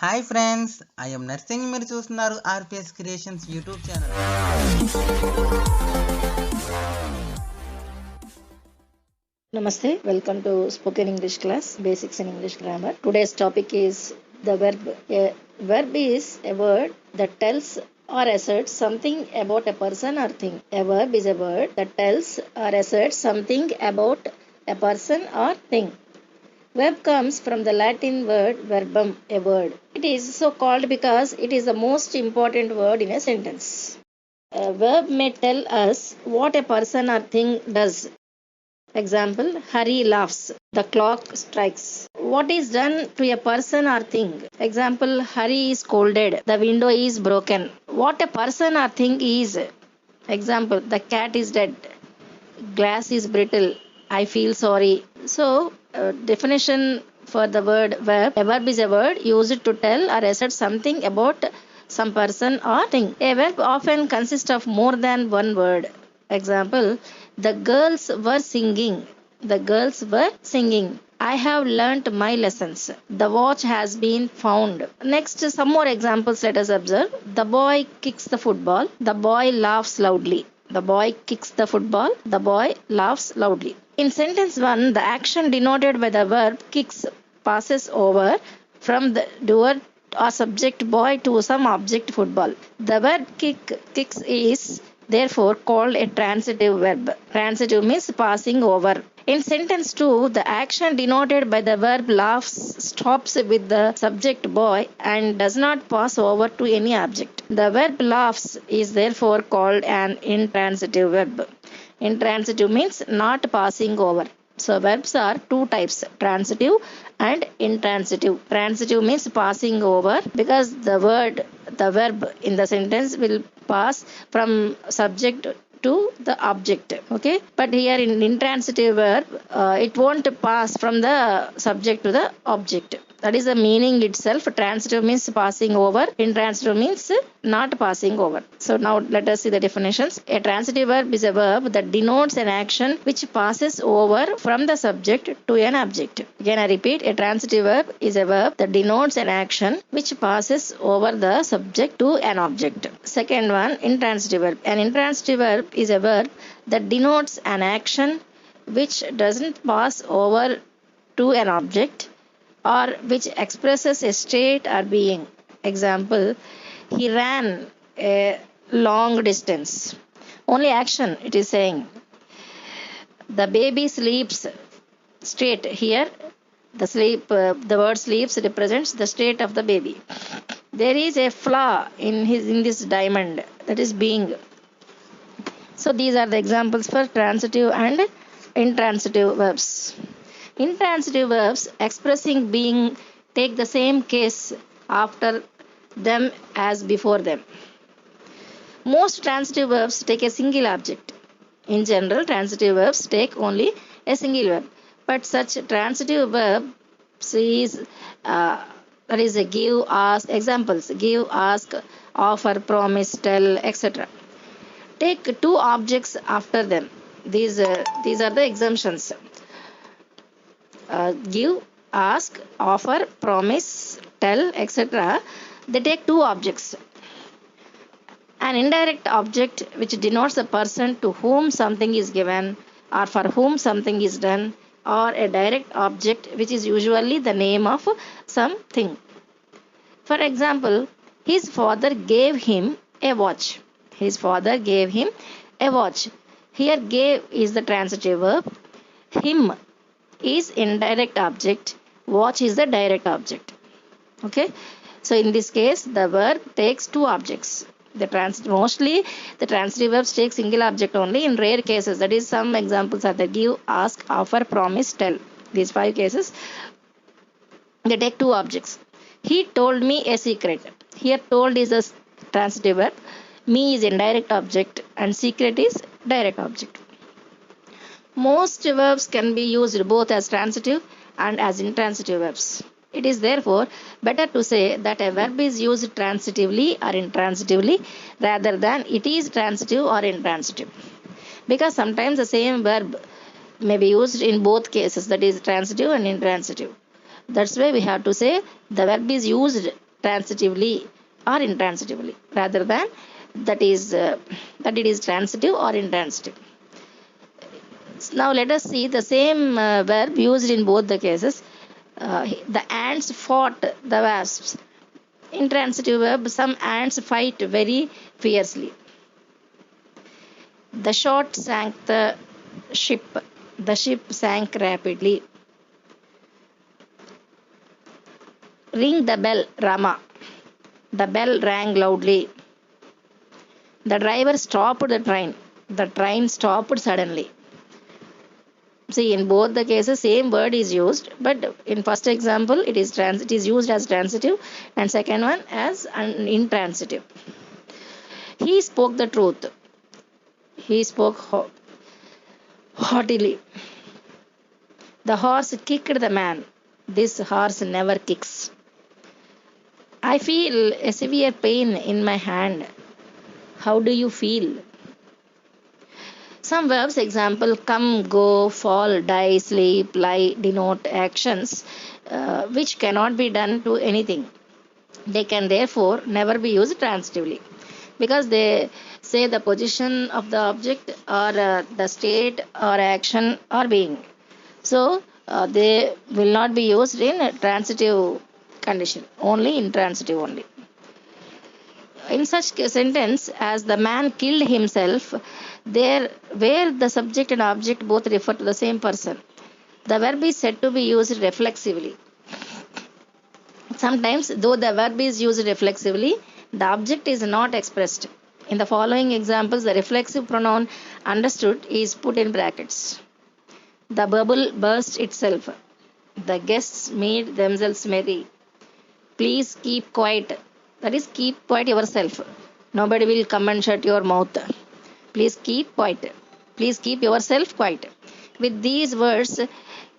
Hi friends, I'm nursing. మీరు చూస్తున్నారు RPS creations YouTube channel. Namaste, welcome to Spoken English class, Basics in English Grammar. Today's topic is the verb. A verb is a word that tells or asserts something about a person or thing. A verb is a word that tells or asserts something about a person or thing. Verb comes from the Latin word verbum, a word. It is so called because it is the most important word in a sentence. A verb may tell us what a person or thing does. Example, Hari laughs. The clock strikes. What is done to a person or thing? Example, Hari is scolded. The window is broken. What a person or thing is? Example, the cat is dead. Glass is brittle. I feel sorry. So, definition for the word verb. A verb is a word used to tell or assert something about some person or thing. A verb often consists of more than one word. Example, the girls were singing. The girls were singing. I have learnt my lessons. The watch has been found. Next, some more examples let us observe. The boy kicks the football. The boy laughs loudly. The boy kicks the football. The boy laughs loudly. In sentence 1, the action denoted by the verb kicks passes over from the doer or subject boy to some object football. The verb kicks is therefore called a transitive verb. Transitive means passing over. In sentence 2, the action denoted by the verb laughs stops with the subject boy and does not pass over to any object. The verb laughs is therefore called an intransitive verb. Intransitive means not passing over. So verbs are two types, transitive and intransitive. Transitive means passing over because the verb in the sentence will pass from subject to the object. Okay, but here in intransitive verb, it won't pass from the subject to the object. That is the meaning itself. Transitive means passing over. Intransitive means not passing over. So now let us see the definitions. A transitive verb is a verb that denotes an action which passes over from the subject to an object. Again I repeat, a transitive verb is a verb that denotes an action which passes over the subject to an object. Second one, intransitive verb. An intransitive verb is a verb that denotes an action which doesn't pass over to an object or which expresses a state or being. Example, he ran a long distance. Only action it is saying. The baby sleeps. State here, the word sleeps represents the state of the baby. There is a flaw in this diamond, that is being. So these are the examples for transitive and intransitive verbs. Intransitive verbs expressing being take the same case after them as before them. Most transitive verbs take a single object. In general, transitive verbs take only a single verb. But such transitive verbs is that is a give, ask. Examples: give, ask, offer, promise, tell, etc. Take two objects after them. These are the exemptions. Give, ask, offer, promise, tell, etc. They take two objects. An indirect object which denotes a person to whom something is given or for whom something is done, or a direct object which is usually the name of something. For example, his father gave him a watch. His father gave him a watch. Here gave is the transitive verb. Him is indirect object. Watch is the direct object. Okay. So in this case, the verb takes two objects. Mostly the transitive verbs take single object only. In rare cases, that is, some examples are the give, ask, offer, promise, tell. These 5 cases, they take two objects. He told me a secret. Here told is a transitive verb. Me is indirect object and secret is direct object. Most verbs can be used both as transitive and as intransitive verbs. It is therefore better to say that a verb is used transitively or intransitively rather than it is transitive or intransitive. Because sometimes the same verb may be used in both cases, that is transitive and intransitive. That's why we have to say the verb is used transitively or intransitively, rather than that it is transitive or intransitive. Now let us see the same verb used in both the cases. The ants fought the wasps. Intransitive verb, some ants fight very fiercely. The shot sank the ship. The ship sank rapidly. Ring the bell, Rama. The bell rang loudly. The driver stopped the train. The train stopped suddenly. See, in both the cases, same word is used, but in first example, it is used as transitive, and second one as an intransitive. He spoke the truth. He spoke haughtily. The horse kicked the man. This horse never kicks. I feel a severe pain in my hand. How do you feel? Some verbs, example, come, go, fall, die, sleep, lie, denote actions which cannot be done to anything. They can therefore never be used transitively because they say the position of the object or the state or action or being. So they will not be used in a transitive condition, only intransitive only. In such a sentence as the man killed himself, there where the subject and object both refer to the same person, the verb is said to be used reflexively. Sometimes, though the verb is used reflexively, the object is not expressed. In the following examples, the reflexive pronoun understood is put in brackets. The bubble burst itself. The guests made themselves merry. Please keep quiet. That is, keep quiet yourself. Nobody will come and shut your mouth. Please keep quiet. Please keep yourself quiet. With these words,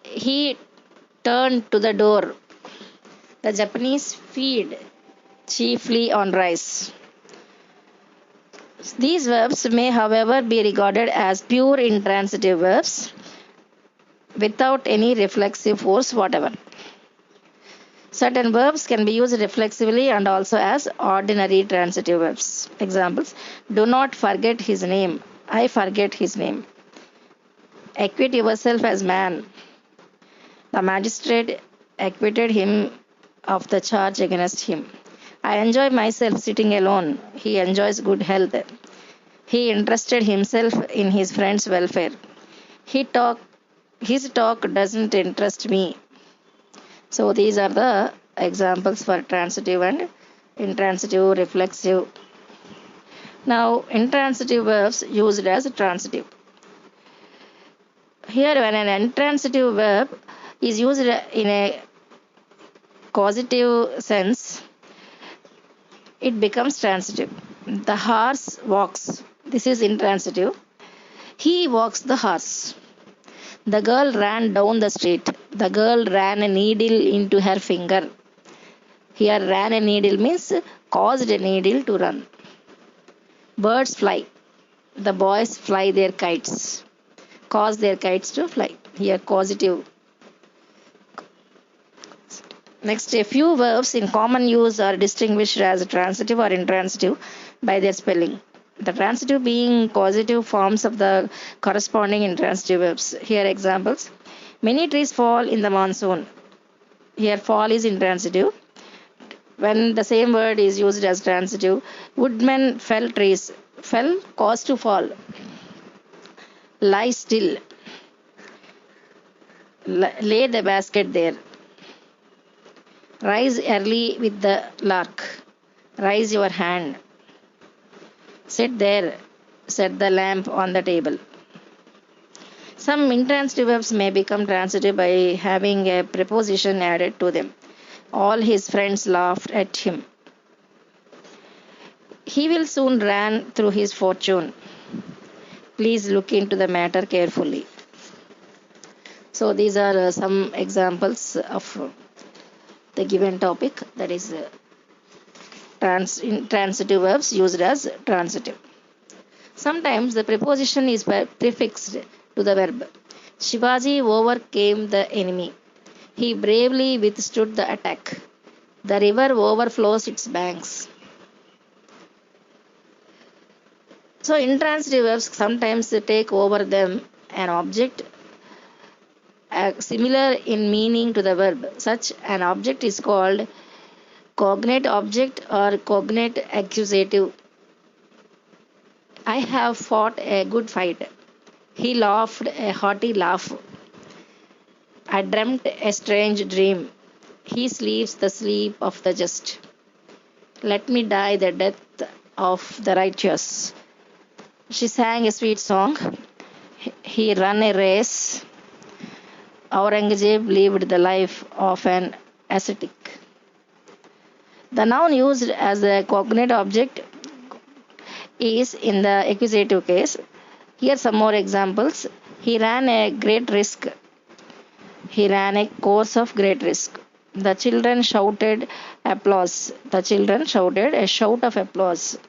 he turned to the door. The Japanese feed chiefly on rice. These verbs may, however, be regarded as pure intransitive verbs without any reflexive force whatever. Certain verbs can be used reflexively and also as ordinary transitive verbs. Examples: do not forget his name. I forget his name. Acquit yourself as man. The magistrate acquitted him of the charge against him. I enjoy myself sitting alone. He enjoys good health. He interested himself in his friend's welfare. His talk doesn't interest me. So these are the examples for transitive and intransitive, reflexive. Now, intransitive verbs used as transitive. Here, when an intransitive verb is used in a causative sense, it becomes transitive. The horse walks. This is intransitive. He walks the horse. The girl ran down the street. The girl ran a needle into her finger. Here, ran a needle means caused a needle to run. Birds fly. The boys fly their kites. Cause their kites to fly. Here, causative. Next, a few verbs in common use are distinguished as transitive or intransitive by their spelling. The transitive being causative forms of the corresponding intransitive verbs. Here examples. Many trees fall in the monsoon. Here fall is intransitive. When the same word is used as transitive, woodmen fell trees. Fell caused to fall. Lie still. Lay the basket there. Rise early with the lark. Raise your hand. Sit there, set the lamp on the table. Some intransitive verbs may become transitive by having a preposition added to them. All his friends laughed at him. He will soon run through his fortune. Please look into the matter carefully. So these are some examples of the given topic, that is transitive verbs used as transitive. Sometimes the preposition is prefixed to the verb. Shivaji overcame the enemy. He bravely withstood the attack. The river overflows its banks. So intransitive verbs sometimes take over them an object similar in meaning to the verb. Such an object is called cognate object or cognate accusative. I have fought a good fight. He laughed a hearty laugh. I dreamt a strange dream. He sleeps the sleep of the just. Let me die the death of the righteous. She sang a sweet song. He ran a race. Aurangzeb lived the life of an ascetic. The noun used as a cognate object is in the accusative case. Here some more examples. He ran a great risk. He ran a course of great risk. The children shouted applause. The children shouted a shout of applause.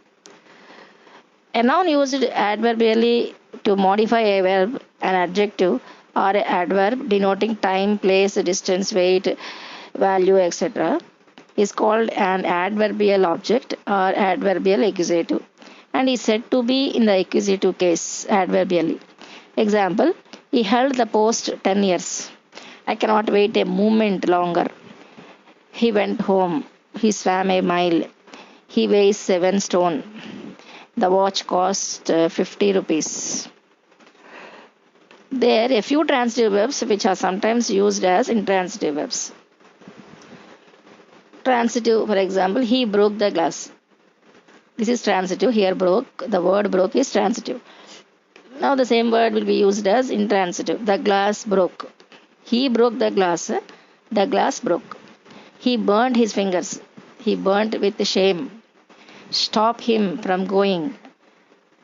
A noun used adverbially to modify a verb, an adjective, or an adverb denoting time, place, distance, weight, value, etc., is called an adverbial object or adverbial accusative and is said to be in the accusative case adverbially. Example: he held the post 10 years. I cannot wait a moment longer. He went home. He swam a mile. He weighs 7 stone. The watch cost 50 rupees. There are a few transitive verbs which are sometimes used as intransitive verbs. Transitive, for example, he broke the glass. This is transitive. Here broke, the word broke is transitive. Now the same word will be used as intransitive. The glass broke. He broke the glass. The glass broke. He burned his fingers. He burnt with shame. Stop him from going.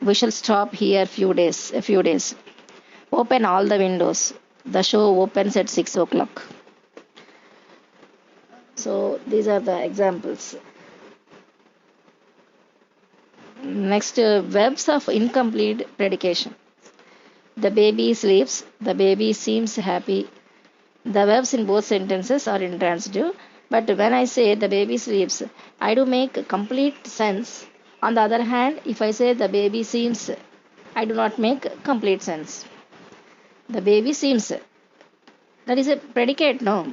We shall stop here a few days. Open all the windows. The show opens at 6 o'clock. So these are the examples. Next, verbs of incomplete predication. The baby sleeps. The baby seems happy. The verbs in both sentences are intransitive, but when I say the baby sleeps, I do make complete sense. On the other hand, if I say the baby seems, I do not make complete sense. The baby seems, that is a predicate, no?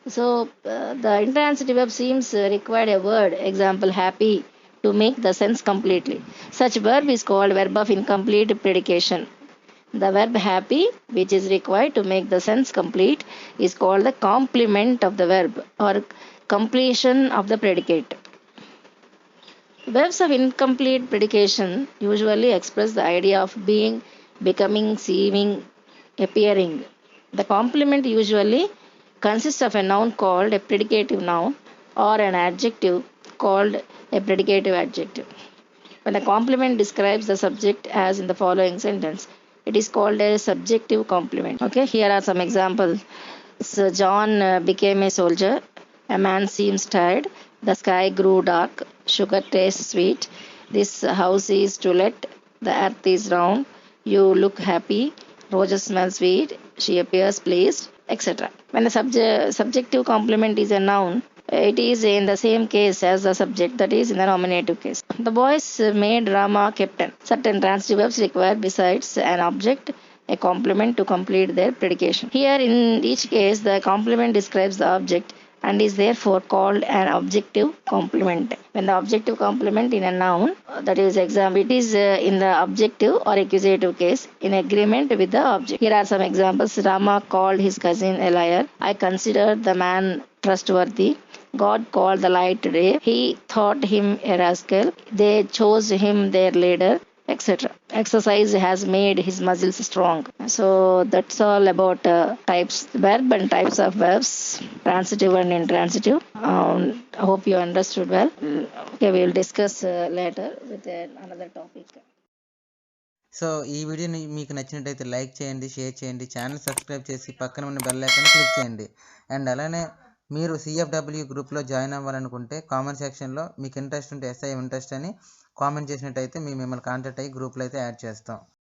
So the intransitive verb seems required a word, example happy, to make the sense completely. Such verb is called verb of incomplete predication. The verb happy, which is required to make the sense complete, is called the complement of the verb or completion of the predicate. Verbs of incomplete predication usually express the idea of being, becoming, seeming, appearing. The complement usually consists of a noun called a predicative noun or an adjective called a predicative adjective. When the complement describes the subject as in the following sentence, it is called a subjective complement. Okay, here are some examples. So John became a soldier. A man seems tired. The sky grew dark. Sugar tastes sweet. This house is to let. The earth is round. You look happy. Roses smell sweet. She appears pleased, etc. When the subjective complement is a noun, it is in the same case as the subject, that is in the nominative case. The boys made Rama captain. Certain transitive verbs require, besides an object, a complement to complete their predication. Here in each case, the complement describes the object and is therefore called an objective complement. When the objective complement in a noun, that is example, it is in the objective or accusative case in agreement with the object. Here are some examples. Rama called his cousin a liar. I considered the man trustworthy. God called the light today. He thought him a rascal. They chose him their leader, etc. Exercise has made his muscles strong. So that's all about types, verb and types of verbs, transitive and intransitive. I hope you understood well. Okay, we will discuss later with another topic. So ఈ వీడియోని మీకు నచ్చినట్టయితే like చేయండి, share చేయండి, channel subscribe చేసి పక్కన ఉన్న bell icon click చేయండి. అండ్ అలానే మీరు CFW గ్రూప్లో జాయిన్ అవ్వాలనుకుంటే కామెంట్ సెక్షన్లో మీకు ఇంట్రెస్ట్ ఉంటే SI ఇంట్రెస్ట్ అని కామెంట్ చేసినట్టయితే మిమ్మల్ని కాంటాక్ట్ అయ్యి గ్రూప్లో అయితే యాడ్ చేస్తాం.